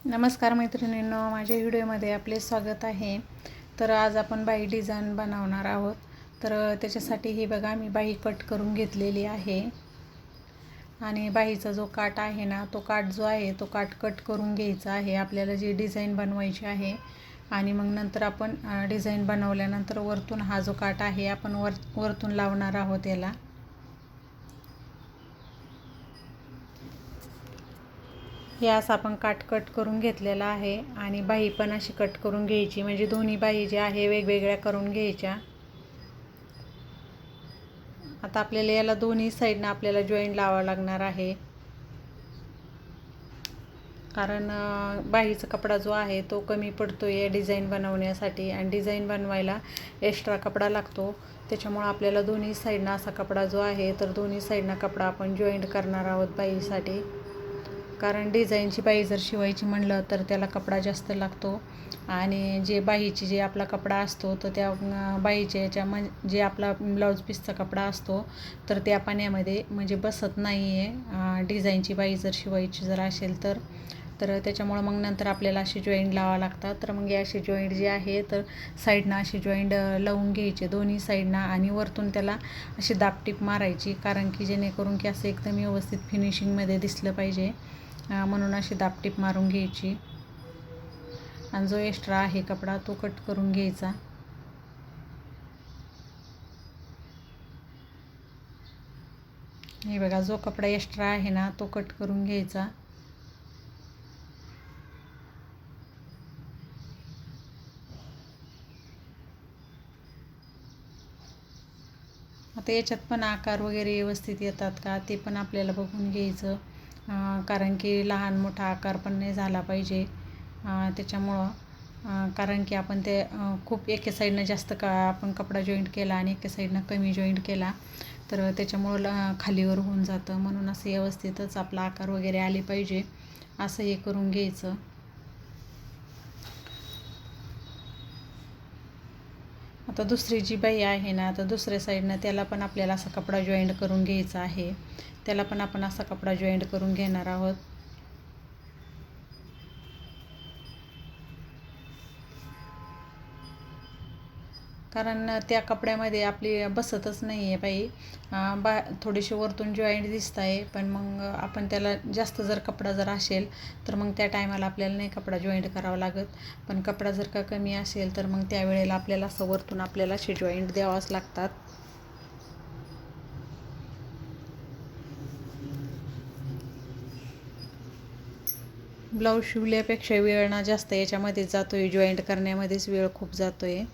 नमस्कार मैत्रिणींनो, माझ्या व्हिडिओमध्ये आपले स्वागत आहे. तर आज आपण बाही डिझाईन बनवणार आहोत. तर त्याच्यासाठी ही बघा मी बाही कट करून घेतलेली आहे आणि बाहीचा जो काठ आहे ना, तो काठ जो आहे तो काठ कट करून घ्यायचा आहे आपल्याला जी डिझाईन बनवायची आहे. आणि मग नंतर आपण डिझाईन बनवल्यानंतर वरतून हा जो काठ आहे आपण वरतून लावणार आहोत याला. हे असं आपण काठ कट करून घेतलेला आहे आणि बाही पण अशी कट करून घ्यायची, म्हणजे दोन्ही बाही ज्या आहे वेगवेगळ्या करून घ्यायच्या. आता आपल्याला याला दोन्ही साईडनं आपल्याला जॉईंट लावावं लागणार आहे, कारण बाहीचा कपडा जो आहे तो कमी पडतो आहे डिझाईन बनवण्यासाठी आणि डिझाईन बनवायला एक्स्ट्रा कपडा लागतो. त्याच्यामुळं आपल्याला दोन्ही साईडनं असा कपडा जो आहे तर दोन्ही साईडनं कपडा आपण जॉईंट करणार आहोत बाहीसाठी. कारण डिझाईनची बाही जर शिवायची म्हणलं तर त्याला कपडा जास्त लागतो आणि जे आपला कपडा असतो तर त्या बाहीच्या जे आपला ब्लाऊज पीसचा कपडा असतो तर त्या पाण्यामध्ये म्हणजे बसत नाही आहे डिझाईनची बाही जर शिवायची जर असेल तर. त्याच्यामुळं मग नंतर आपल्याला असे जॉईंट लावावं लागतात. तर मग हे असे जॉईंट जे आहे तर साईडनं असे जॉईंट लावून घ्यायचे दोन्ही साईडनं आणि वरतून त्याला अशी दाबटीप मारायची, कारण की जेणेकरून की असं एकदम व्यवस्थित फिनिशिंगमध्ये दिसलं पाहिजे, म्हणून अशी दाबटीप मारून घ्यायची. आणि जो एक्स्ट्रा आहे कपडा तो कट करून घ्यायचा. हे बघा, जो कपडा एक्स्ट्रा आहे ना तो कट करून घ्यायचा. आता याच्यात पण आकार वगैरे व्यवस्थित येतात का ते पण आपल्याला बघून घ्यायचं, कारण की लहान मोठा आकार पण नाही झाला पाहिजे. त्याच्यामुळं कारण की आपण ते खूप एके साईडनं जास्त आपण कपडा जॉईंट केला आणि एके साईडनं कमी जॉईंट केला तर त्याच्यामुळं खालीवर होऊन जातं. म्हणून असं व्यवस्थितच आपला आकार वगैरे आले पाहिजे असं हे करून घ्यायचं. आता दुसरी जी बाही आहे ना, तर दुसऱ्या साईडनं त्याला पण आपल्याला असा कपडा जॉईंट करून घ्यायचा आहे. त्याला पण आपण असा कपडा जॉईंट करून घेणार आहोत. कारण त्या कपड्यामध्ये आपली बसतच नाही आहे बाई, थोडीशी वरतून जॉईंट दिसत आहे, पण मग आपण त्याला जास्त जर कपडा जर असेल तर मग त्या टायमाला आपल्याला नाही कपडा जॉईंट करावा लागत. पण कपडा जर का कमी असेल तर मग त्यावेळेला आपल्याला असं वरतून आपल्याला असे जॉईंट द्यावाच लागतात. ब्लाऊज शिवल्यापेक्षा वेळ ना जास्त याच्यामध्ये जातो आहे, जॉईंट करण्यामध्येच वेळ खूप जातो आहे.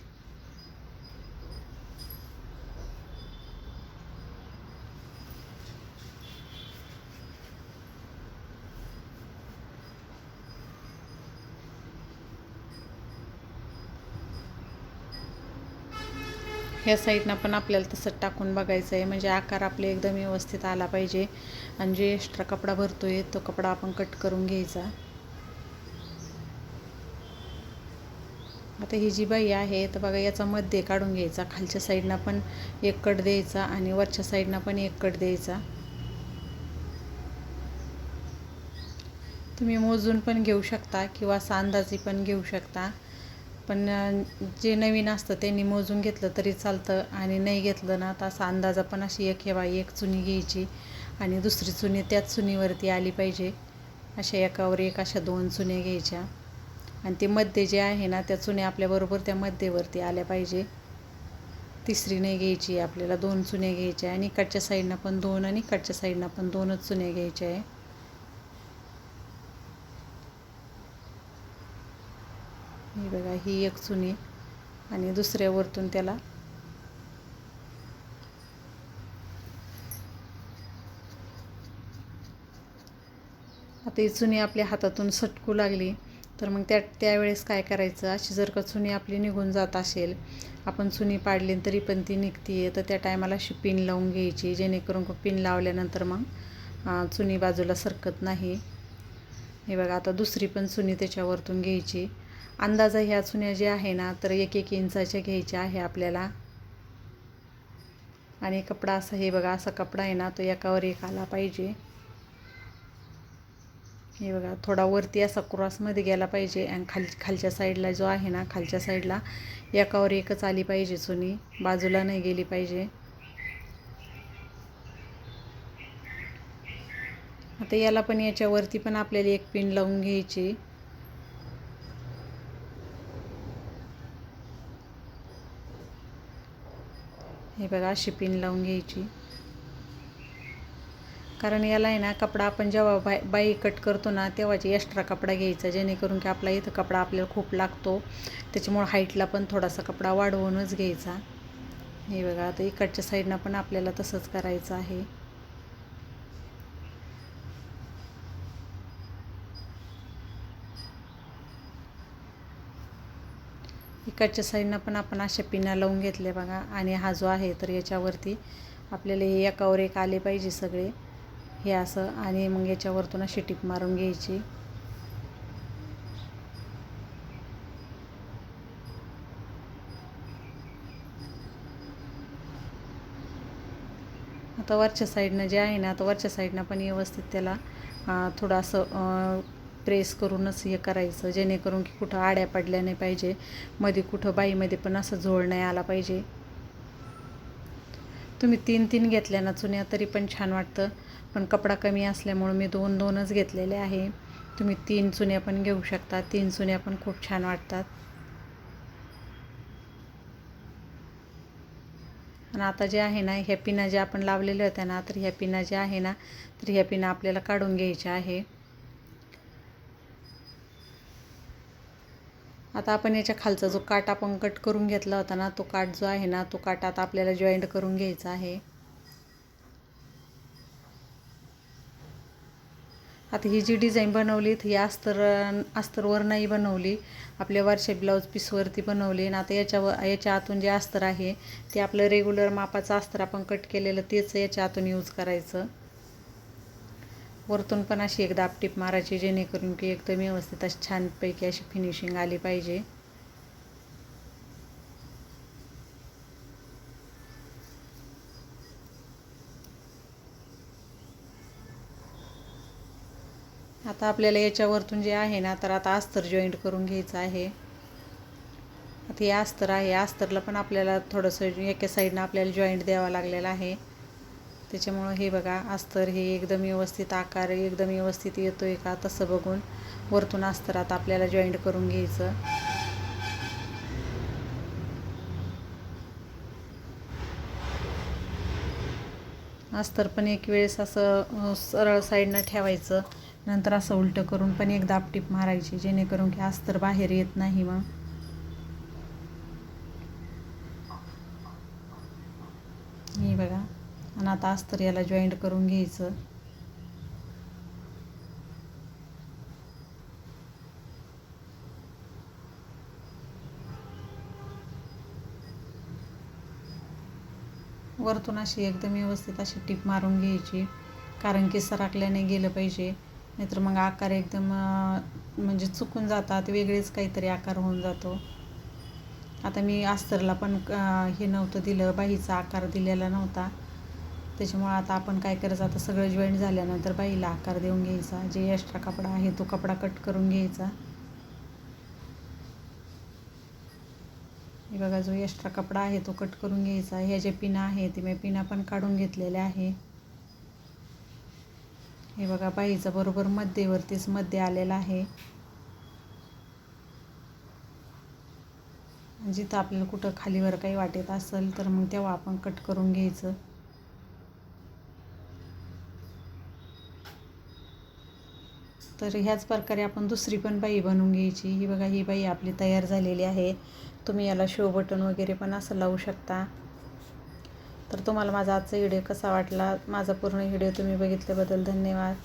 ह्या साईडनं पण आपल्याला तसंच टाकून बघायचं आहे, म्हणजे आकार आपले एकदम व्यवस्थित आला पाहिजे. आणि जे एक्स्ट्रा कपडा भरतो आहे तो कपडा आपण कट करून घ्यायचा. आता ही जी बाही आहे तर बघा, याचा मध्ये काढून घ्यायचा. खालच्या साईडनं पण एक कट द्यायचा आणि वरच्या साईडनं पण एक कट द्यायचा. तुम्ही मोजून पण घेऊ शकता किंवा असा अंदाजी पण घेऊ शकता, पण जे नवीन असतं त्यांनी मोजून घेतलं तरी चालतं आणि नाही घेतलं ना तर असा अंदाजा पण अशी एक एक चुनी घ्यायची आणि दुसरी चुनी त्याच चुनीवरती आली पाहिजे. अशा एकावर एक अशा 2 चुन्या घ्यायच्या आणि ते मध्ये जे आहे ना त्या चुन्या आपल्याबरोबर त्या मध्येवरती आल्या पाहिजे. तिसरी नाही घ्यायची, आपल्याला 2 चुन्या घ्यायच्या आणि इकडच्या साईडनं पण 2 आणि इकडच्या साईडनं पण 2च चुन्या घ्यायच्या आहे. ही बघा, ही एक चुनी आणि दुसऱ्यावरतून त्याला आता ही चुनी आपल्या हातातून सटकू लागली तर मग त्यावेळेस काय करायचं, अशी जर का चुनी आपली निघून जात असेल, आपण चुनी पाडली तरी पण ती निघते तर त्या टायमाला अशी पिन लावून घ्यायची, जेणेकरून पिन लावल्यानंतर मग चुनी बाजूला सरकत नाही. हे बघा, आता दुसरी पण चुनी त्याच्यावरतून घ्यायची. अंदाजा ह्या चुन्या ज्या आहे ना तर 1-1 इंचाच्या घ्यायच्या आहे आपल्याला. आणि कपडा असा हे बघा, असा कपडा आहे ना तो एकावर एक आला पाहिजे. हे बघा थोडा वरती असा क्रॉसमध्ये गेला पाहिजे आणि खालच्या साईडला जो आहे ना, खालच्या साईडला एकावर एकच आली पाहिजे चुनी, बाजूला नाही गेली पाहिजे. आता याला पण याच्यावरती पण आपल्याला एक पिन लावून घ्यायची. हे बघा अशी पिन लावून घ्यायची. कारण याला आहे ना कपडा आपण जेव्हा बाई कट करतो ना तेव्हाची एक्स्ट्रा कपडा घ्यायचा, जेणेकरून की आपला इथं कपडा आपल्याला खूप लागतो, त्याच्यामुळे हाईटला पण थोडासा कपडा वाढवूनच घ्यायचा. हे बघा आता इकडच्या साईडनं पण आपल्याला तसंच करायचं आहे. इकडच्या साईडनं पण आपण अशा पिना लावून घेतल्या बघा. आणि हा जो आहे तर याच्यावरती आपल्याला हे एकावर एक आले पाहिजे सगळे, हे असं. आणि मग याच्यावरतून अशी टिप मारून घ्यायची. आता वरच्या साईडनं जे आहे ना, आता वरच्या साईडनं पण व्यवस्थित त्याला थोडं असं प्रेस करूनच हे करायचं, जेणेकरून की कुठं आड्या पडल्या नाही पाहिजे, मध्ये कुठं बाईमध्ये पण असं झोळ नाही आला पाहिजे. तुम्ही 3 घेतल्या ना चुन्या तरी पण छान वाटतं, पण कपडा कमी असल्यामुळे मी 2च घेतलेले आहे. तुम्ही 3 चुन्या पण घेऊ शकता, 3 चुन्या पण खूप छान वाटतात. आणि आता जे आहे ना, ह्या पिना ज्या आपण लावलेल्या होत्या ना, तर ह्या पिना ज्या आहे ना, तर ह्या पिना आपल्याला काढून घ्यायच्या आहे. आता आपण याच्या खालचा जो काट आपण कट करून घेतला होता ना, तो काट जो आहे ना, तो काट आता आपल्याला जॉईंट करून घ्यायचा आहे. आता ही जी डिझाईन बनवली ही अस्तरवर नाही बनवली, आपल्या वरच्या ब्लाऊज पीसवरती बनवली. आणि आता याच्या आतून जे अस्तर आहे ते आपलं रेग्युलर मापाचं अस्तर आपण कट केलेलं तेच याच्या आतून यूज करायचं. वरतून पण अशी एक दाब टीप मारायची, जेणेकरून की एकदम व्यवस्थित अशी छानपैकी अशी फिनिशिंग आली पाहिजे. आता आपल्याला याच्यावरतून जे आहे ना, तर आता अस्तर जॉईंट करून घ्यायचं आहे. आता हे अस्तर आहे, अस्तरला पण आपल्याला थोडंसं एका साईडनं आपल्याला जॉईंट द्यावा लागलेला आहे. त्याच्यामुळं हे बघा अस्तर हे एकदम व्यवस्थित आकार एकदम व्यवस्थित येतोय का तसं बघून वरतून अस्तर आता आपल्याला जॉईंट करून घ्यायचं. अस्तर पण एक वेळेस असं सरळ साईडनं ठेवायचं, नंतर असं उलटं करून पण एक दाब टीप मारायची, जेणेकरून की अस्तर बाहेर येत नाही. मग हे बघा, आणि आता अस्तर याला जॉईंट करून घ्यायचं. वरतून अशी एकदम व्यवस्थित अशी टीप मारून घ्यायची, कारण की सरकल्याने गेलं पाहिजे, नाहीतर मग आकार एकदम म्हणजे चुकून जातात, वेगळेच काहीतरी आकार होऊन जातो. आता मी अस्तरला पण हे नव्हतं दिलं, बाहीचा आकार दिलेला नव्हता, त्याच्यामुळं आता आपण काय करायचं, आता सगळं जॉईंट झाल्यानंतर बाहीला आकार देऊन घ्यायचा. जे एक्स्ट्रा कपडा आहे तो कपडा कट करून घ्यायचा. हे बघा, जो एक्स्ट्रा कपडा आहे तो कट करून घ्यायचा. ह्या ज्या पिना आहे ते मी पिना पण काढून घेतलेल्या आहे. हे बघा, बाहीचा बरोबर मध्येवरतीच मध्ये आलेला आहे. जिथं आपल्याला कुठं खालीवर काही वाटत असेल तर मग तेव्हा आपण कट करून घ्यायचं. तर ह्याच प्रकारे आपण दुसरी पण बाही बनवून घ्यायची. ही बघा, ही बाही आपली तयार झालेली आहे. तुम्ही याला शो बटन वगैरे पण असं लावू शकता. तर तुम्हाला माझा आजचा व्हिडिओ कसा वाटला, माझा पूर्ण व्हिडिओ तुम्ही बघितल्याबद्दल धन्यवाद.